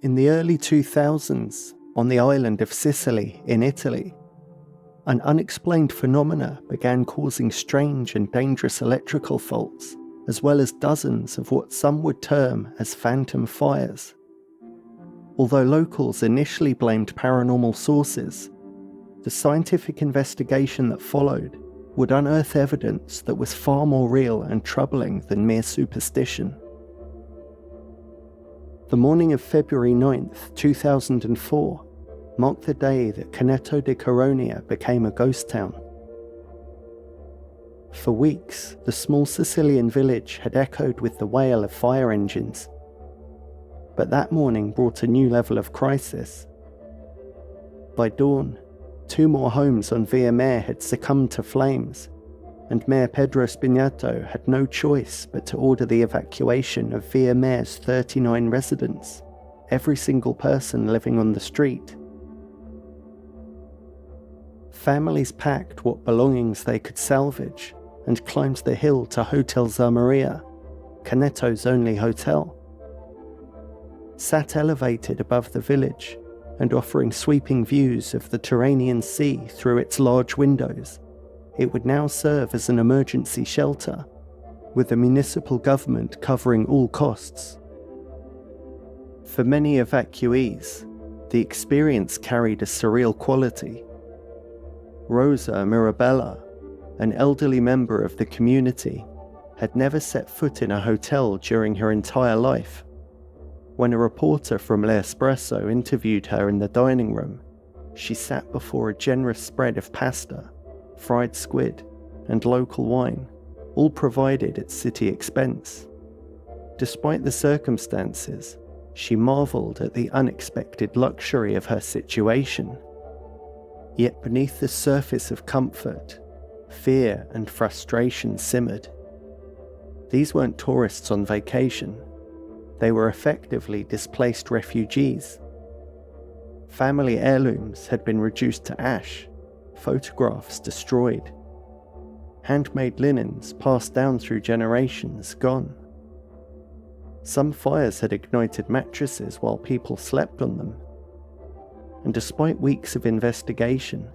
In the early 2000s, on the island of Sicily in Italy, an unexplained phenomena began causing strange and dangerous electrical faults, as well as dozens of what some would term as phantom fires. Although locals initially blamed paranormal sources, the scientific investigation that followed would unearth evidence that was far more real and troubling than mere superstition. The morning of February 9th, 2004, marked the day that Canneto di Caronia became a ghost town. For weeks, the small Sicilian village had echoed with the wail of fire engines. But that morning brought a new level of crisis. By dawn, 2 more homes on Via Mare had succumbed to flames, and Mayor Pedro Spignato had no choice but to order the evacuation of Via Mare's 39 residents, every single person living on the street. Families packed what belongings they could salvage and climbed the hill to Hotel Zamaria, Canneto's only hotel. Sat elevated above the village and offering sweeping views of the Tyrrhenian Sea through its large windows, it would now serve as an emergency shelter, with the municipal government covering all costs. For many evacuees, the experience carried a surreal quality. Rosa Mirabella, an elderly member of the community, had never set foot in a hotel during her entire life. When a reporter from L'Espresso interviewed her in the dining room, she sat before a generous spread of pasta, fried squid, and local wine, all provided at city expense. Despite the circumstances, she marvelled at the unexpected luxury of her situation. Yet beneath the surface of comfort, fear and frustration simmered. These weren't tourists on vacation. They were effectively displaced refugees. Family heirlooms had been reduced to ash, photographs destroyed. Handmade linens passed down through generations gone. Some fires had ignited mattresses while people slept on them. And despite weeks of investigation,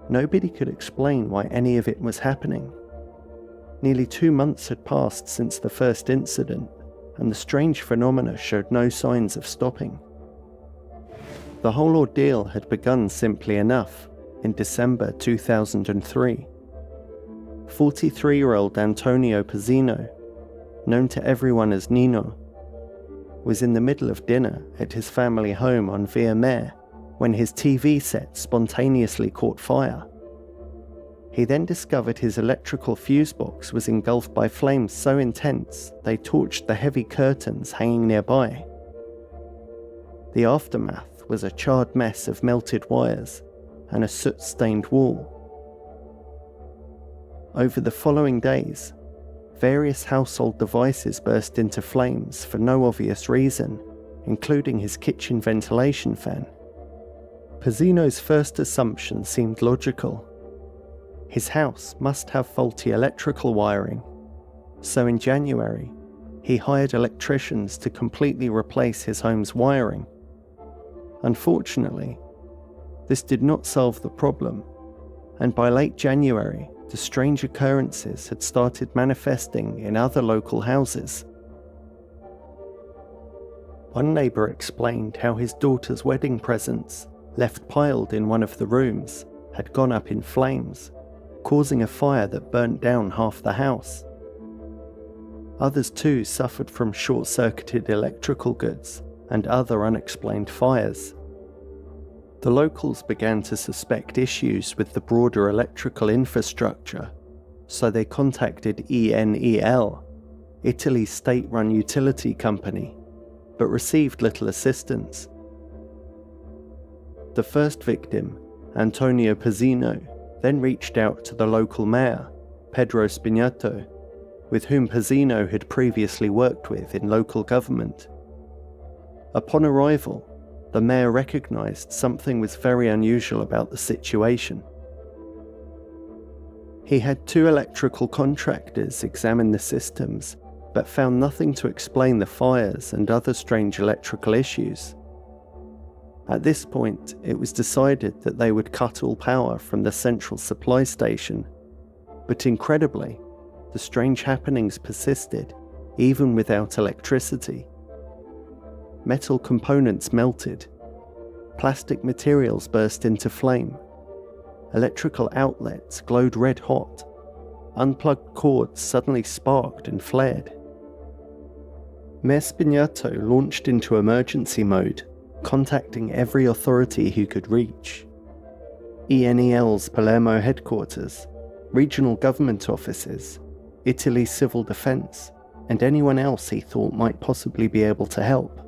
nobody could explain why any of it was happening. Nearly 2 months had passed since the first incident, and the strange phenomena showed no signs of stopping. The whole ordeal had begun simply enough in December 2003. 43-year-old Antonio Pizzino, known to everyone as Nino, was in the middle of dinner at his family home on Via Mare when his TV set spontaneously caught fire. He then discovered his electrical fuse box was engulfed by flames so intense they torched the heavy curtains hanging nearby. The aftermath was a charred mess of melted wires and a soot-stained wall. Over the following days, various household devices burst into flames for no obvious reason, including his kitchen ventilation fan. Pizzino's first assumption seemed logical. His house must have faulty electrical wiring, so in January, he hired electricians to completely replace his home's wiring. Unfortunately, this did not solve the problem, and by late January, the strange occurrences had started manifesting in other local houses. One neighbour explained how his daughter's wedding presents, left piled in one of the rooms, had gone up in flames, causing a fire that burnt down half the house. Others too suffered from short-circuited electrical goods and other unexplained fires. The locals began to suspect issues with the broader electrical infrastructure, so they contacted ENEL, Italy's state-run utility company, but received little assistance. The first victim, Antonio Pizzino, then reached out to the local mayor, Pedro Spignato, with whom Pizzino had previously worked with in local government. Upon arrival, the mayor recognised something was very unusual about the situation. He had 2 electrical contractors examine the systems, but found nothing to explain the fires and other strange electrical issues. At this point, it was decided that they would cut all power from the central supply station, but incredibly, the strange happenings persisted, even without electricity. Metal components melted, plastic materials burst into flame, electrical outlets glowed red hot, unplugged cords suddenly sparked and flared. Mayor Spignato launched into emergency mode, contacting every authority he could reach. ENEL's Palermo headquarters, regional government offices, Italy's civil defense, and anyone else he thought might possibly be able to help.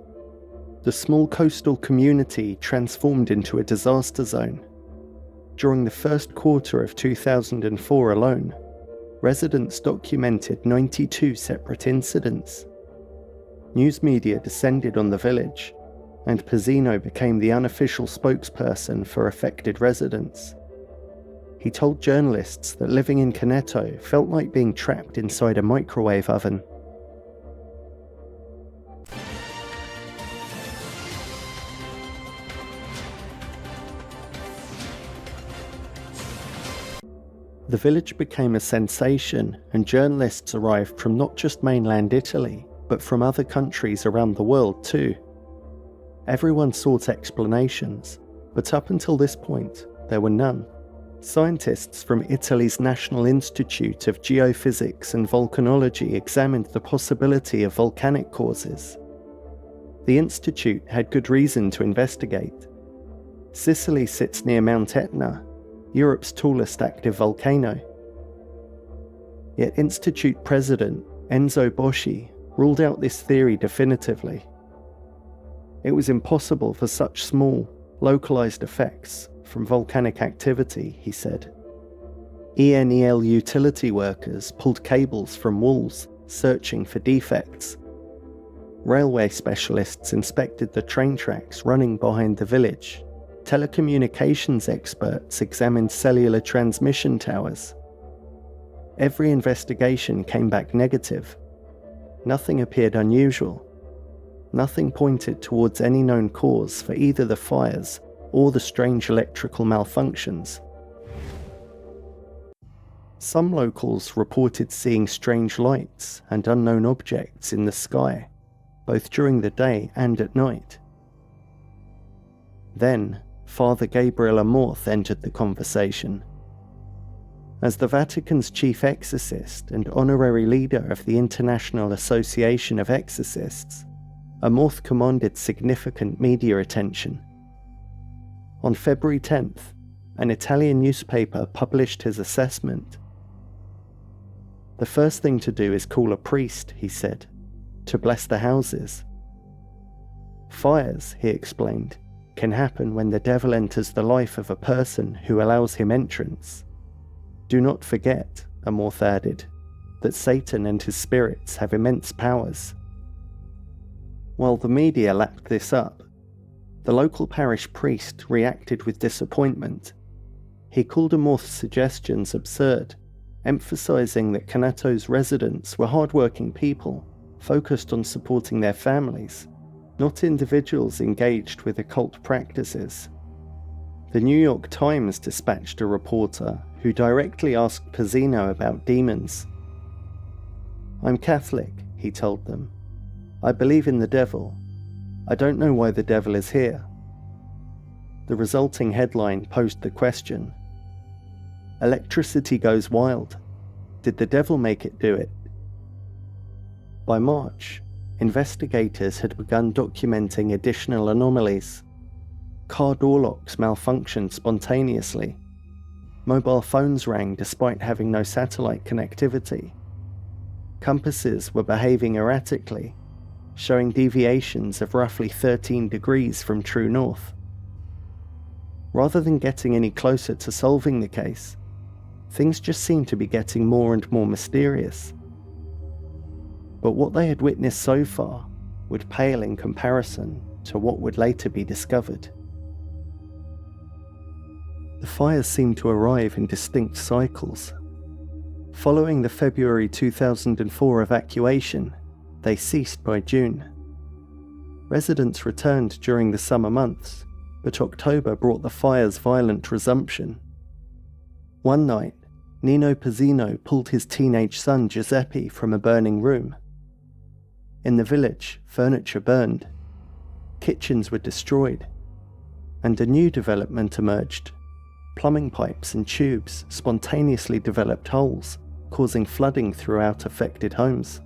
The small coastal community transformed into a disaster zone. During the first quarter of 2004 alone, residents documented 92 separate incidents. News media descended on the village, and Pizzino became the unofficial spokesperson for affected residents. He told journalists that living in Canneto felt like being trapped inside a microwave oven. The village became a sensation, and journalists arrived from not just mainland Italy, but from other countries around the world too. Everyone sought explanations, but up until this point, there were none. Scientists from Italy's National Institute of Geophysics and Volcanology examined the possibility of volcanic causes. The institute had good reason to investigate. Sicily sits near Mount Etna, Europe's tallest active volcano. Yet Institute President Enzo Boschi ruled out this theory definitively. It was impossible for such small, localized effects from volcanic activity, he said. ENEL utility workers pulled cables from walls, searching for defects. Railway specialists inspected the train tracks running behind the village. Telecommunications experts examined cellular transmission towers. Every investigation came back negative. Nothing appeared unusual. Nothing pointed towards any known cause for either the fires or the strange electrical malfunctions. Some locals reported seeing strange lights and unknown objects in the sky, both during the day and at night. Then, Father Gabriel Amorth entered the conversation. As the Vatican's chief exorcist and honorary leader of the International Association of Exorcists, Amorth commanded significant media attention. On February 10th, an Italian newspaper published his assessment. "The first thing to do is call a priest," he said, "to bless the houses. Fires," he explained, "can happen when the devil enters the life of a person who allows him entrance. Do not forget," Amorth added, "that Satan and his spirits have immense powers." While the media lapped this up, the local parish priest reacted with disappointment. He called Amorth's suggestions absurd, emphasizing that Cannato's residents were hard-working people, focused on supporting their families, not individuals engaged with occult practices. The New York Times dispatched a reporter who directly asked Pizzino about demons. "I'm Catholic," he told them. "I believe in the devil. I don't know why the devil is here." The resulting headline posed the question: "Electricity goes wild. Did the devil make it do it?" By March, investigators had begun documenting additional anomalies. Car door locks malfunctioned spontaneously. Mobile phones rang despite having no satellite connectivity. Compasses were behaving erratically, showing deviations of roughly 13 degrees from true north. Rather than getting any closer to solving the case, things just seemed to be getting more and more mysterious. But what they had witnessed so far would pale in comparison to what would later be discovered. The fires seemed to arrive in distinct cycles. Following the February 2004 evacuation, they ceased by June. Residents returned during the summer months, but October brought the fire's violent resumption. One night, Nino Pizzino pulled his teenage son Giuseppe from a burning room. In the village, furniture burned, kitchens were destroyed, and a new development emerged. Plumbing pipes and tubes spontaneously developed holes, causing flooding throughout affected homes.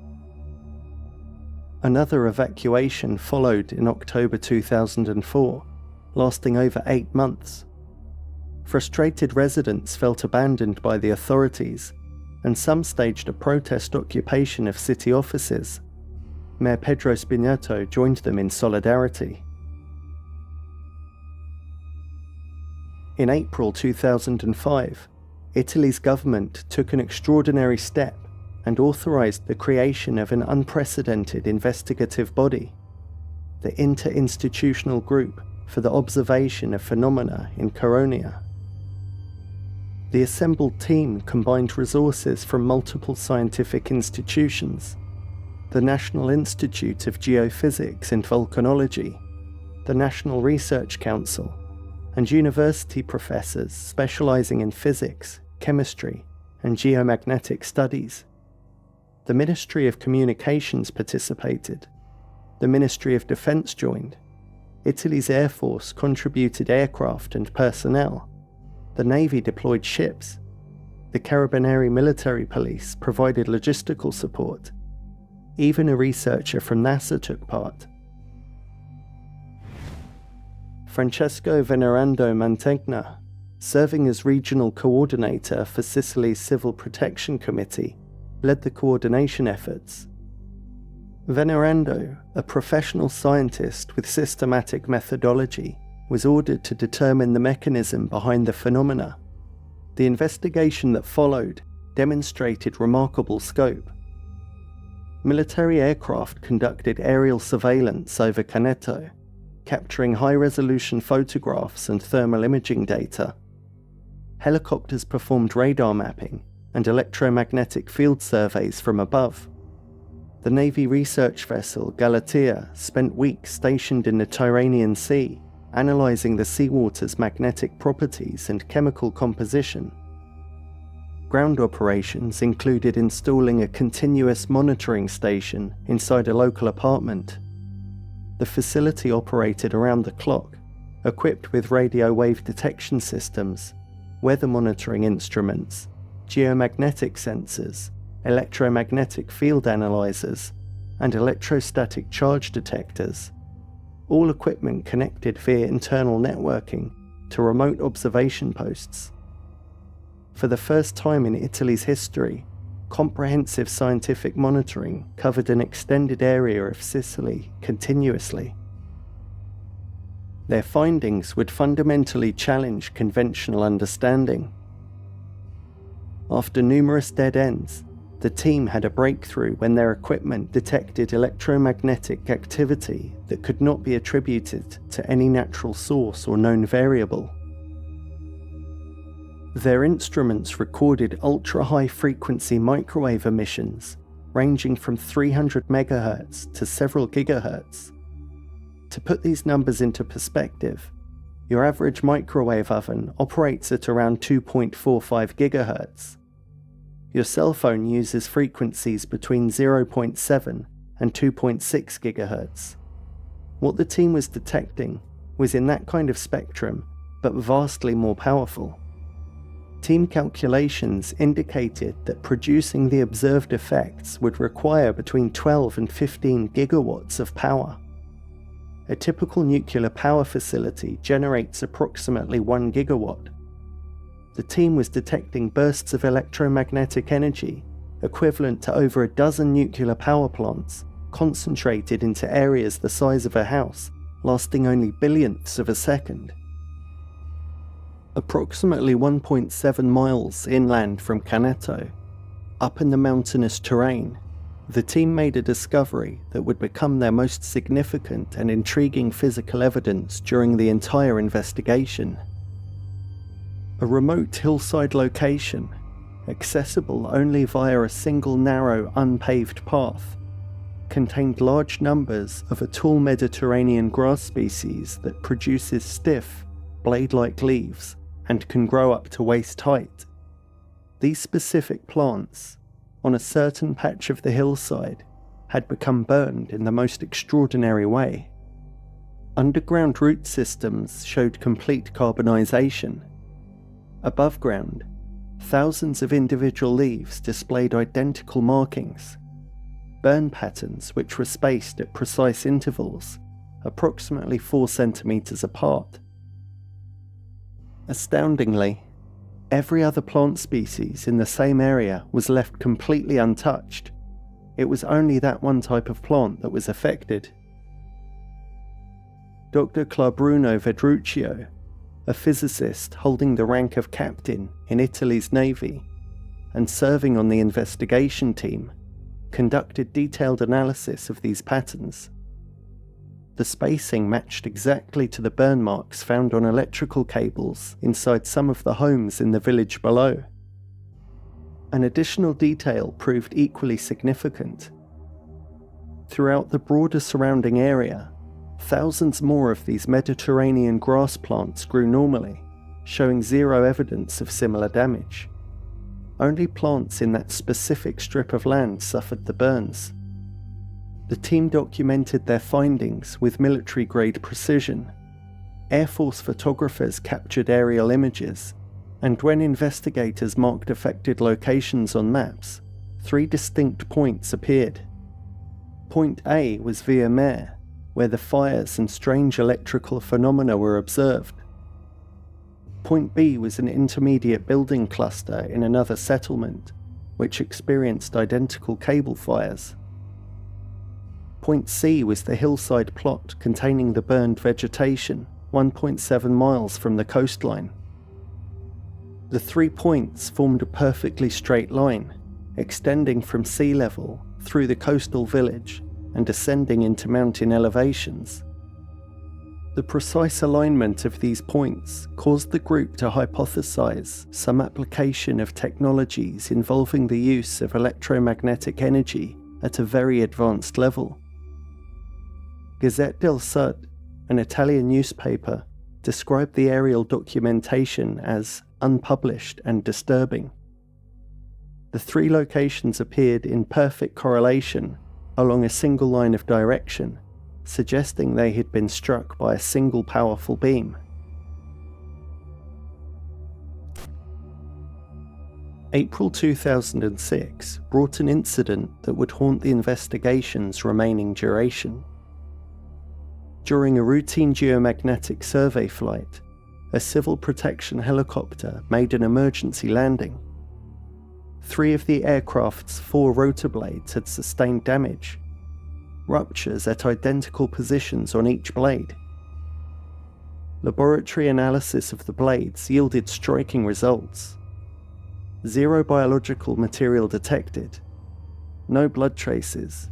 Another evacuation followed in October 2004, lasting over 8 months. Frustrated residents felt abandoned by the authorities, and some staged a protest occupation of city offices. Mayor Pedro Spinetto joined them in solidarity. In April 2005, Italy's government took an extraordinary step and authorized the creation of an unprecedented investigative body, the Interinstitutional Group for the Observation of Phenomena in Caronia. The assembled team combined resources from multiple scientific institutions: the National Institute of Geophysics and Volcanology, the National Research Council, and university professors specializing in physics, chemistry, and geomagnetic studies. The Ministry of Communications participated. The Ministry of Defense joined. Italy's Air Force contributed aircraft and personnel. The Navy deployed ships. The Carabinieri Military Police provided logistical support. Even a researcher from NASA took part. Francesco Venerando Mantegna, serving as regional coordinator for Sicily's Civil Protection Committee, led the coordination efforts. Venerando, a professional scientist with systematic methodology, was ordered to determine the mechanism behind the phenomena. The investigation that followed demonstrated remarkable scope. Military aircraft conducted aerial surveillance over Caneto, capturing high-resolution photographs and thermal imaging data. Helicopters performed radar mapping and electromagnetic field surveys from above. The Navy research vessel Galatea spent weeks stationed in the Tyrrhenian Sea, analysing the seawater's magnetic properties and chemical composition. Ground operations included installing a continuous monitoring station inside a local apartment. The facility operated around the clock, equipped with radio wave detection systems, weather monitoring instruments, geomagnetic sensors, electromagnetic field analyzers, and electrostatic charge detectors, all equipment connected via internal networking to remote observation posts. For the first time in Italy's history, comprehensive scientific monitoring covered an extended area of Sicily continuously. Their findings would fundamentally challenge conventional understanding. After numerous dead ends, the team had a breakthrough when their equipment detected electromagnetic activity that could not be attributed to any natural source or known variable. Their instruments recorded ultra-high frequency microwave emissions ranging from 300 MHz to several gigahertz. To put these numbers into perspective, your average microwave oven operates at around 2.45 GHz. Your cell phone uses frequencies between 0.7 and 2.6 GHz. What the team was detecting was in that kind of spectrum, but vastly more powerful. Team calculations indicated that producing the observed effects would require between 12 and 15 gigawatts of power. A typical nuclear power facility generates approximately 1 gigawatt. The team was detecting bursts of electromagnetic energy equivalent to over a dozen nuclear power plants concentrated into areas the size of a house, lasting only billionths of a second. Approximately 1.7 miles inland from Caneto, up in the mountainous terrain, the team made a discovery that would become their most significant and intriguing physical evidence during the entire investigation. A remote hillside location, accessible only via a single narrow, unpaved path, contained large numbers of a tall Mediterranean grass species that produces stiff, blade-like leaves and can grow up to waist height. These specific plants, on a certain patch of the hillside, had become burned in the most extraordinary way. Underground root systems showed complete carbonization. Above ground, thousands of individual leaves displayed identical markings, burn patterns which were spaced at precise intervals, approximately 4 centimeters apart. Astoundingly, every other plant species in the same area was left completely untouched. It was only that one type of plant that was affected. Dr. Clarbruno Vedruccio, a physicist holding the rank of captain in Italy's navy and serving on the investigation team, conducted detailed analysis of these patterns. The spacing matched exactly to the burn marks found on electrical cables inside some of the homes in the village below. An additional detail proved equally significant. Throughout the broader surrounding area, thousands more of these Mediterranean grass plants grew normally, showing zero evidence of similar damage. Only plants in that specific strip of land suffered the burns. The team documented their findings with military-grade precision. Air Force photographers captured aerial images, and when investigators marked affected locations on maps, 3 distinct points appeared. Point A was Via Mare, where the fires and strange electrical phenomena were observed. Point B was an intermediate building cluster in another settlement, which experienced identical cable fires. Point C was the hillside plot containing the burned vegetation, 1.7 miles from the coastline. The 3 points formed a perfectly straight line, extending from sea level through the coastal village and ascending into mountain elevations. The precise alignment of these points caused the group to hypothesize some application of technologies involving the use of electromagnetic energy at a very advanced level. Gazzetta del Sud, an Italian newspaper, described the aerial documentation as unpublished and disturbing. The 3 locations appeared in perfect correlation along a single line of direction, suggesting they had been struck by a single powerful beam. April 2006 brought an incident that would haunt the investigation's remaining duration. During a routine geomagnetic survey flight, a civil protection helicopter made an emergency landing. 3 of the aircraft's 4 rotor blades had sustained damage, ruptures at identical positions on each blade. Laboratory analysis of the blades yielded striking results. 0 biological material detected, no blood traces,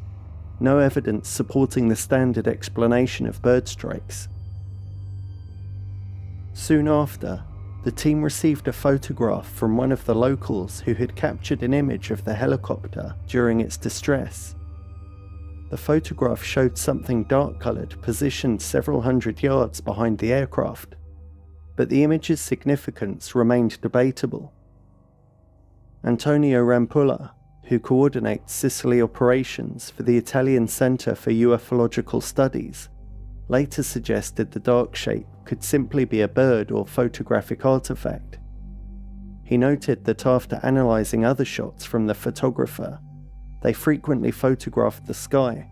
no evidence supporting the standard explanation of bird strikes. Soon after, the team received a photograph from one of the locals who had captured an image of the helicopter during its distress. The photograph showed something dark-coloured positioned several hundred yards behind the aircraft, but the image's significance remained debatable. Antonio Rampulla, who coordinates Sicily operations for the Italian Centre for Ufological Studies, later suggested the dark shape could simply be a bird or photographic artifact. He noted that after analysing other shots from the photographer, they frequently photographed the sky,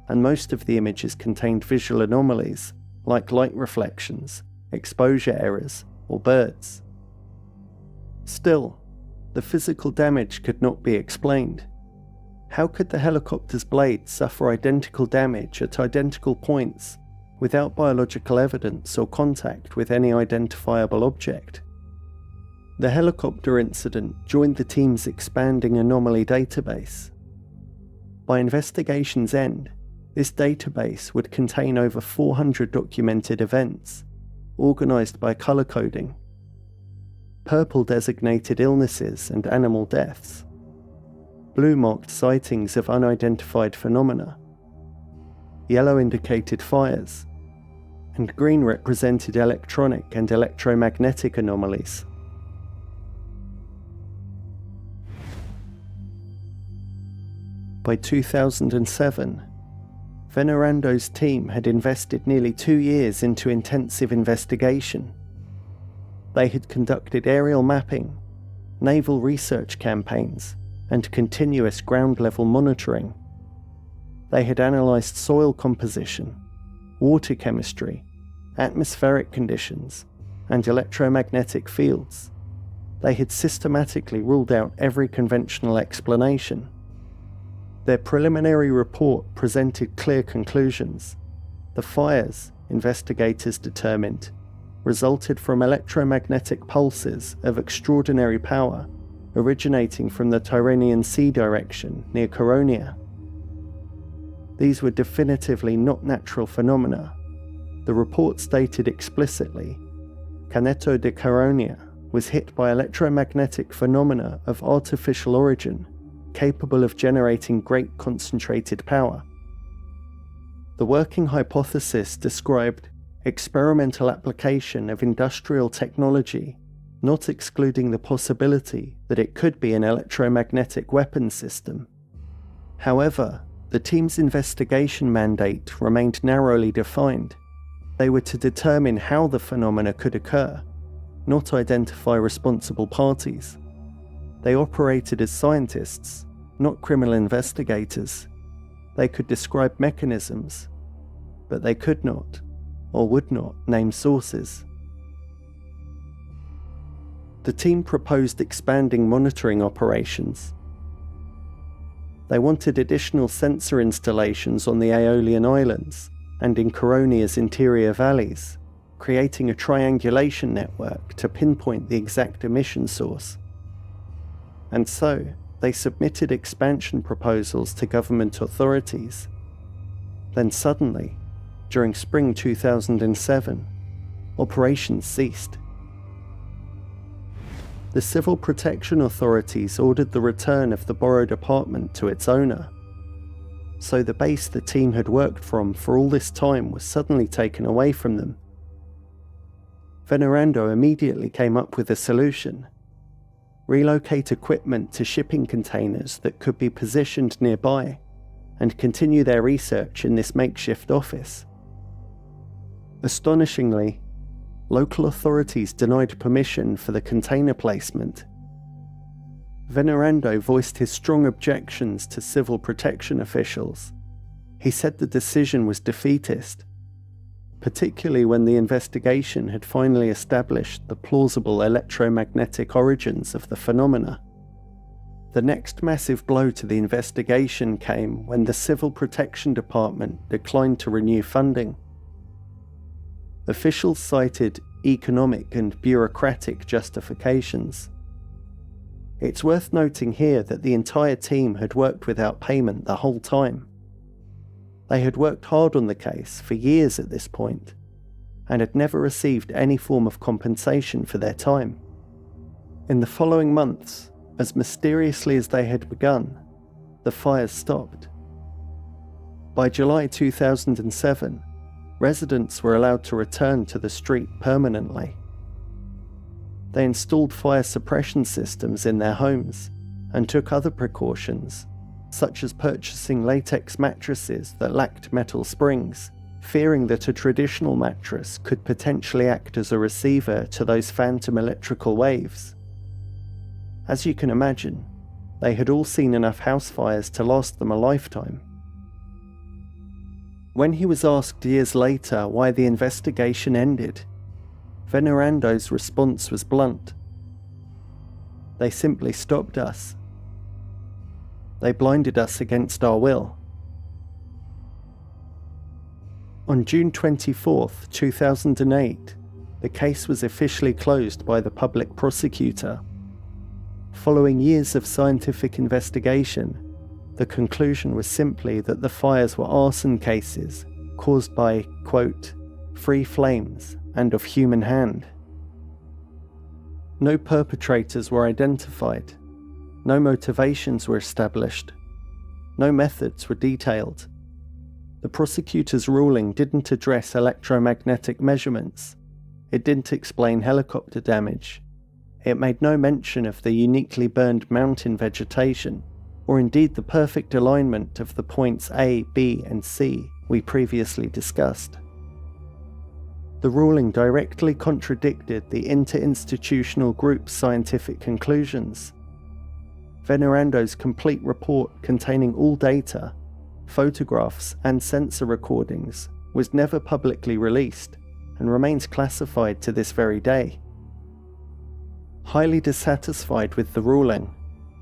and most of the images contained visual anomalies like light reflections, exposure errors, or birds. Still, the physical damage could not be explained. How could the helicopter's blades suffer identical damage at identical points without biological evidence or contact with any identifiable object? The helicopter incident joined the team's expanding anomaly database. By investigation's end, this database would contain over 400 documented events, organised by colour coding. Purple designated illnesses and animal deaths. Blue marked sightings of unidentified phenomena, yellow indicated fires, and green represented electronic and electromagnetic anomalies. By 2007, Venerando's team had invested nearly 2 years into intensive investigation. They had conducted aerial mapping, naval research campaigns, and continuous ground-level monitoring. They had analysed soil composition, water chemistry, atmospheric conditions, and electromagnetic fields. They had systematically ruled out every conventional explanation. Their preliminary report presented clear conclusions. The fires, investigators determined, resulted from electromagnetic pulses of extraordinary power originating from the Tyrrhenian Sea direction near Caronia. These were definitively not natural phenomena. The report stated explicitly, Caneto de Caronia was hit by electromagnetic phenomena of artificial origin, capable of generating great concentrated power. The working hypothesis described experimental application of industrial technology, not excluding the possibility that it could be an electromagnetic weapons system. However, the team's investigation mandate remained narrowly defined. They were to determine how the phenomena could occur, not identify responsible parties. They operated as scientists, not criminal investigators. They could describe mechanisms, but they could not, or would not, name sources. The team proposed expanding monitoring operations. They wanted additional sensor installations on the Aeolian Islands and in Caronia's interior valleys, creating a triangulation network to pinpoint the exact emission source. And so, they submitted expansion proposals to government authorities. Then suddenly, during spring 2007, operations ceased. The civil protection authorities ordered the return of the borrowed apartment to its owner. So the base the team had worked from for all this time was suddenly taken away from them. Venerando immediately came up with a solution: relocate equipment to shipping containers that could be positioned nearby, and continue their research in this makeshift office. Astonishingly, local authorities denied permission for the container placement. Venerando voiced his strong objections to civil protection officials. He said the decision was defeatist, particularly when the investigation had finally established the plausible electromagnetic origins of the phenomena. The next massive blow to the investigation came when the Civil Protection Department declined to renew funding. Officials cited economic and bureaucratic justifications. It's worth noting here that the entire team had worked without payment the whole time. They had worked hard on the case for years at this point, and had never received any form of compensation for their time. In the following months, as mysteriously as they had begun, the fires stopped. By July 2007, residents were allowed to return to the street permanently. They installed fire suppression systems in their homes and took other precautions, such as purchasing latex mattresses that lacked metal springs, fearing that a traditional mattress could potentially act as a receiver to those phantom electrical waves. As you can imagine, they had all seen enough house fires to last them a lifetime. When he was asked years later why the investigation ended, Venerando's response was blunt. They simply stopped us. They blinded us against our will. On June 24, 2008, the case was officially closed by the public prosecutor. Following years of scientific investigation, the conclusion was simply that the fires were arson cases caused by, quote, free flames and of human hand. No perpetrators were identified. No motivations were established. No methods were detailed. The prosecutor's ruling didn't address electromagnetic measurements. It didn't explain helicopter damage. It made no mention of the uniquely burned mountain vegetation, or indeed the perfect alignment of the points A, B, and C we previously discussed. The ruling directly contradicted the interinstitutional group's scientific conclusions. Venerando's complete report containing all data, photographs, and sensor recordings was never publicly released and remains classified to this very day. Highly dissatisfied with the ruling,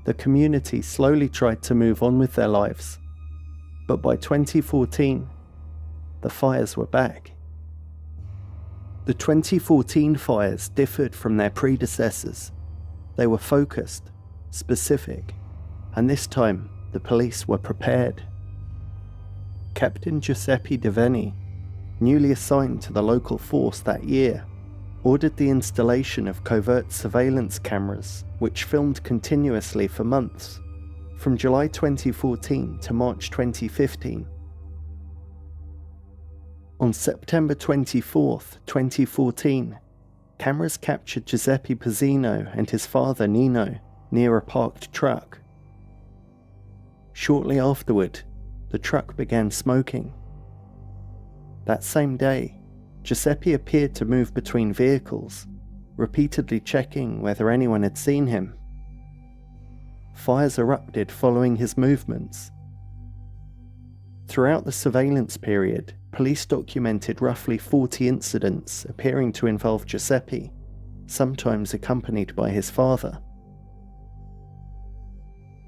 the community slowly tried to move on with their lives. But by 2014, the fires were back. The 2014 fires differed from their predecessors. They were focused, specific, and this time the police were prepared. Captain Giuseppe Deveni, newly assigned to the local force that year, ordered the installation of covert surveillance cameras which filmed continuously for months, from July 2014 to March 2015. On September 24, 2014, cameras captured Giuseppe Pizzino and his father Nino near a parked truck. Shortly afterward, the truck began smoking. That same day, Giuseppe appeared to move between vehicles, repeatedly checking whether anyone had seen him. Fires erupted following his movements. Throughout the surveillance period, police documented roughly 40 incidents appearing to involve Giuseppe, sometimes accompanied by his father.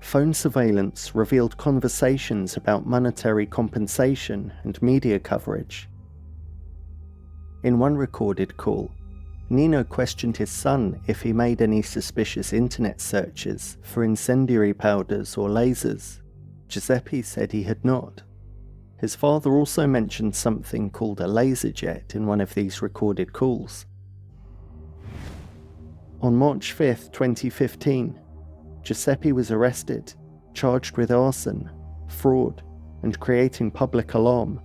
Phone surveillance revealed conversations about monetary compensation and media coverage. In one recorded call, Nino questioned his son if he made any suspicious internet searches for incendiary powders or lasers. Giuseppe said he had not. His father also mentioned something called a laser jet in one of these recorded calls. On March 5, 2015, Giuseppe was arrested, charged with arson, fraud, and creating public alarm,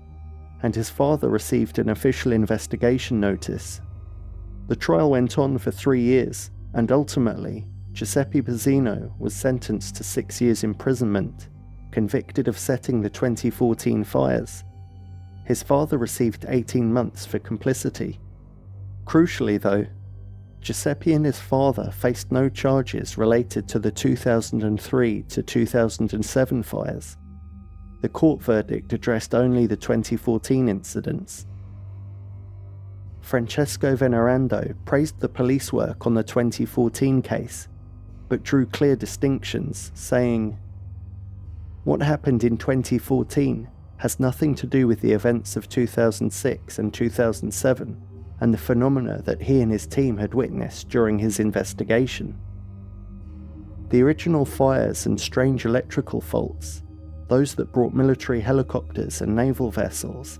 and his father received an official investigation notice. The trial went on for 3 years, and ultimately, Giuseppe Pizzino was sentenced to 6 years imprisonment, convicted of setting the 2014 fires. His father received 18 months for complicity. Crucially though, Giuseppe and his father faced no charges related to the 2003 to 2007 fires. The court verdict addressed only the 2014 incidents. Francesco Venerando praised the police work on the 2014 case, but drew clear distinctions, saying, "What happened in 2014 has nothing to do with the events of 2006 and 2007 and the phenomena that he and his team had witnessed during his investigation. The original fires and strange electrical faults, those that brought military helicopters and naval vessels,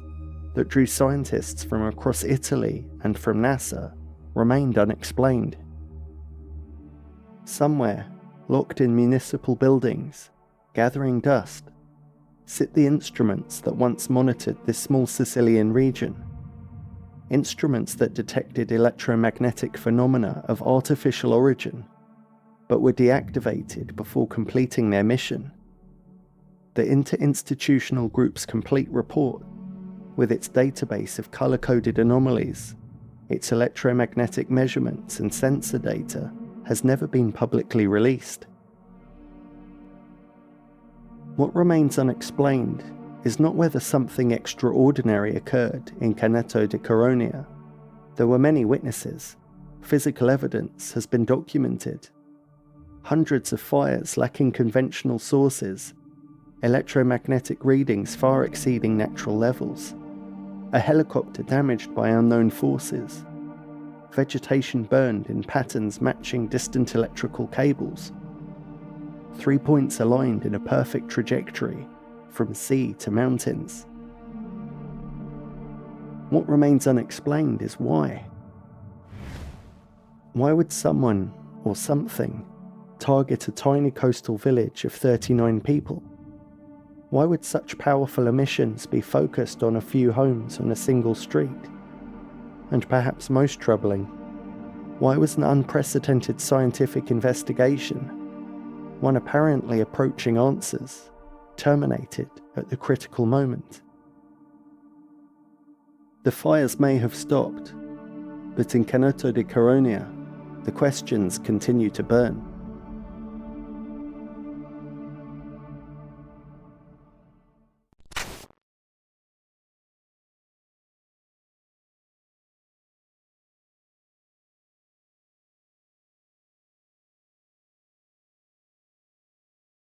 that drew scientists from across Italy and from NASA, remained unexplained. Somewhere, locked in municipal buildings, gathering dust, sit the instruments that once monitored this small Sicilian region. Instruments that detected electromagnetic phenomena of artificial origin, but were deactivated before completing their mission. The interinstitutional group's complete report, with its database of color-coded anomalies, its electromagnetic measurements and sensor data, has never been publicly released. What remains unexplained is not whether something extraordinary occurred in Canneto di Caronia. There were many witnesses. Physical evidence has been documented. Hundreds of fires lacking conventional sources, electromagnetic readings far exceeding natural levels, a helicopter damaged by unknown forces, vegetation burned in patterns matching distant electrical cables, 3 points aligned in a perfect trajectory from sea to mountains. What remains unexplained is why. Why would someone, or something, target a tiny coastal village of 39 people? Why would such powerful emissions be focused on a few homes on a single street? And perhaps most troubling, why was an unprecedented scientific investigation, one apparently approaching answers, terminated at the critical moment? The fires may have stopped, but in Canoto de Coronia, the questions continue to burn.